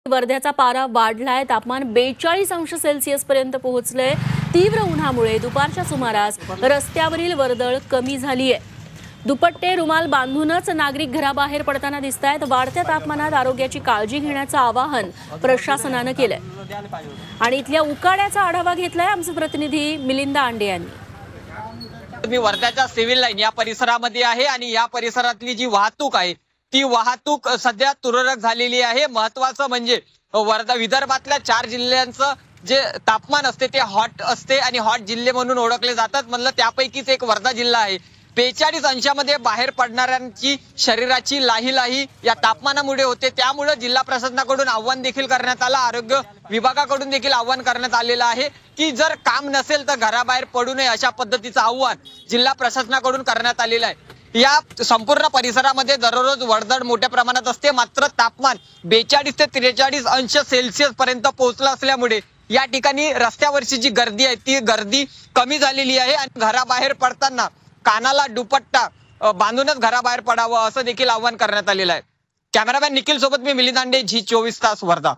वर्ध्याचा पारा वाढलाय। तापमान 42 अंश सेल्सिअस पर्यंत पोहोचलंय। तीव्र उन्हामुळे दुपारच्या सुमारास रस्त्यावरील वर्दळ कमी झाली आहे। दुपट्टे रुमाल बांधूनच नागरिक घराबाहेर पडताना दिसतायत। वाढत्या तापमानात आरोग्याची काळजी घेण्याचं आवाहन प्रशासनानं केलंय आणि इथल्या उकाड्याचा आढावा घेतलाय आमचे प्रतिनिधी मिलिंद आंडे यांनी। मी वर्ध्याच्या सिव्हिल लाईन या परिसरामध्ये आहे आणि या परिसरातली जी वाहतूक आहे ती वाहतूक सध्या तुरळक झालेली आहे। महत्त्वाचं म्हणजे वर्धा विदर्भातल्या 4 जिल्ह्यांचं जे तापमान असते ते हॉट असते आणि हॉट जिल्हे म्हणून ओळखले जातात। म्हणलं त्यापैकीच एक वर्धा जिल्हा आहे। 42 अंशामध्ये बाहेर पडणाऱ्यांची शरीराची लाही या तापमानामुळे होते। त्यामुळे जिल्हा प्रशासनाकडून आव्हान देखील करण्यात आलं। आरोग्य विभागाकडून देखील आव्हान करण्यात आलेलं आहे की जर काम नसेल तर घराबाहेर पडू नये, अशा पद्धतीचं आव्हान जिल्हा प्रशासनाकडून करण्यात आलेलं आहे। या संपूर्ण परिसरामध्ये दररोज वर्दळ मोठ्या प्रमाणात असते, मात्र तापमान 42 ते 43 अंश सेल्सिअस पर्यंत पोहोचलं असल्यामुळे या ठिकाणी रस्त्यावरची जी गर्दी आहे ती गर्दी कमी झालेली आहे आणि घराबाहेर पडताना कानाला दुपट्टा बांधूनच घराबाहेर पडावं असं देखील आवाहन करण्यात आलेलं आहे। कॅमेरामॅन निखिल सोबत मी मिलिंद आंडे, झी 24 तास वर्धा।